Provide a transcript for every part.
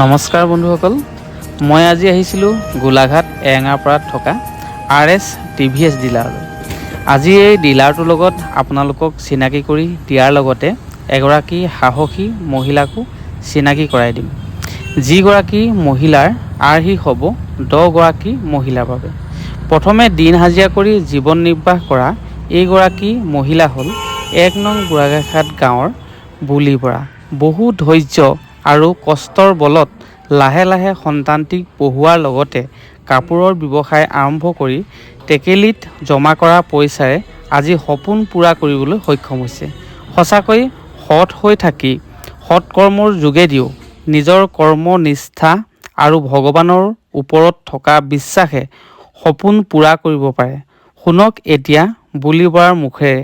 নমস্কাৰ বন্ধুসকল, মই আজি আহিছিলোঁ গোলাঘাট এৰেঙাপাৰাত থকা RS TVS ডিলাৰলৈ। আজি এই ডিলাৰটোৰ লগত আপোনালোকক চিনাকি কৰি দিয়াৰ লগতে এগৰাকী সাহসী মহিলাকো চিনাকি কৰাই দিম, যিগৰাকী মহিলাৰ আৰ্হি হ'ব 10 গৰাকী মহিলাৰ বাবে। প্ৰথমে দিন হাজিৰা কৰি জীৱন নিৰ্বাহ কৰা এইগৰাকী মহিলা হ'ল 1 নং বুঢ়াগোঁসাইখাট গাঁৱৰ বুলি বৰা। বহু ধৈৰ্য আৰু কষ্টৰ বলত লাহে লাহে সন্তানটিক পঢ়ুৱাৰ লগতে কাপোৰৰ ব্যৱসায় আৰম্ভ কৰি টেকেলিত জমা কৰা পইচাৰে আজি সপোন পূৰা কৰিবলৈ সক্ষম হৈছে। সঁচাকৈ সৎ হৈ থাকি সৎকৰ্মৰ যোগেদিও নিজৰ কৰ্মনিষ্ঠা আৰু ভগৱানৰ ওপৰত থকা বিশ্বাসে সপোন পূৰা কৰিব পাৰে। শুনক এতিয়া বুলি বৰাৰ মুখেৰে।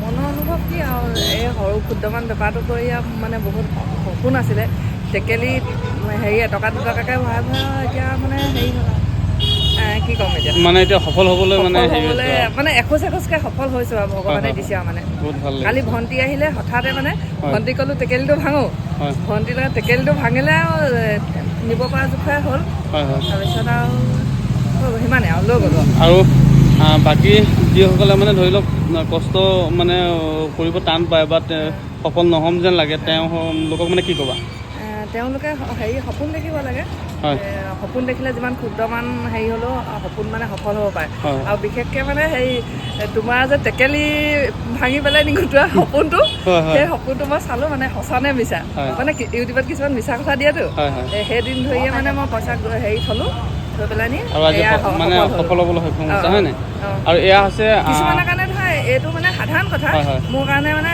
মনৰ অনুভৱ কি আৰু এই সৰু ক্ষুদ্ৰমান বেপাৰটো কৰি মানে বহুত সপোন আছিলে। টেকেলিত টকা 2 টকাকৈ ভৰাই এতিয়া মানে হেৰি হ'ল কি ক'ম এতিয়া মানে এতিয়া সফল হ'বলৈ মানে এখোজ এখোজকৈ সফল হৈছোঁ আৰু ভগৱানে দিছে আৰু মানে। কালি ভণ্টি আহিলে হঠাতে মানে ভণ্টি ক'লোঁ টেকেলিটো ভাঙো, ভণ্টিৰ লগত টেকেলিটো ভাঙিলে আৰু নিব পৰা জোখৰে হ'ল। তাৰপিছত আৰু সিমানে আৰু লৈ গ'লোঁ আৰু বাকী যিসকলে মানে ধৰি লওক কষ্ট মানে কৰিব টান পায় বা সফল নহ'ম যেন লাগে, তেওঁলোকক মানে কি ক'বা? তেওঁলোকে সপোন দেখিব লাগে। সপোন দেখিলে যিমান ক্ষুদ্ৰমান হ'লেও সপোন মানে সফল হ'ব পাৰে। আৰু বিশেষকৈ মানে তোমাৰ যে টেকেলি ভাঙি পেলাই নিগোটোৱা সপোনটো, সেই সপোনটো মই চালোঁ মানে সঁচা নে মিছা। মানে ইউটিউবত কিছুমান মিছা কথা দিয়েতো, সেইদিন ধৰিয়ে মানে মই পইচা থ'লোঁ, থৈ পেলাই নি মানে সফল হ'বলৈ সক্ষম হৈছে, হয় নাই? আৰু এয়া হৈছে কিছুমানৰ কাৰণে ধৰা এইটো মানে সাধাৰণ কথা, মোৰ কাৰণে মানে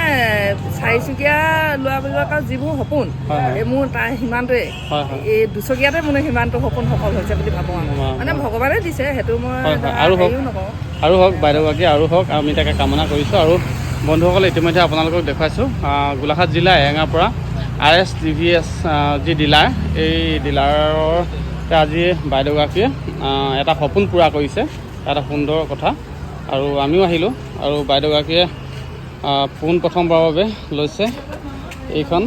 4 চকীয়া লোৱা বুলিবৰ কাৰণে যিবোৰ সপোন, মোৰ তাৰ সিমানটোৱে। এই 2 চকীয়াতে মোৰ সিমানটো সপোন সফল হৈছে বুলি ভাবোঁ আৰু মানে ভগৱানে দিছে, সেইটো মই হেৰিও নকওঁ। আৰু হওক বাইদেউগৰাকী, আৰু হওক আমি তাকে কামনা কৰিছোঁ। আৰু বন্ধুসকলে ইতিমধ্যে আপোনালোকক দেখুৱাইছোঁ গোলাঘাট জিলা এৰেঙাপাৰা RS TVS যি ডিলাৰ, এই ডিলাৰৰ আজি বাইদেউগৰাকীয়ে এটা সপোন পূৰা কৰিছে, এটা সুন্দৰ কথা। আৰু আমিও আহিলোঁ, আৰু বাইদেউগৰাকীয়ে পোনপ্ৰথমবাৰৰ বাবে লৈছে এইখন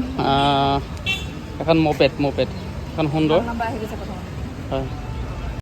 এখন মপেড এখন সুন্দৰ, হয়।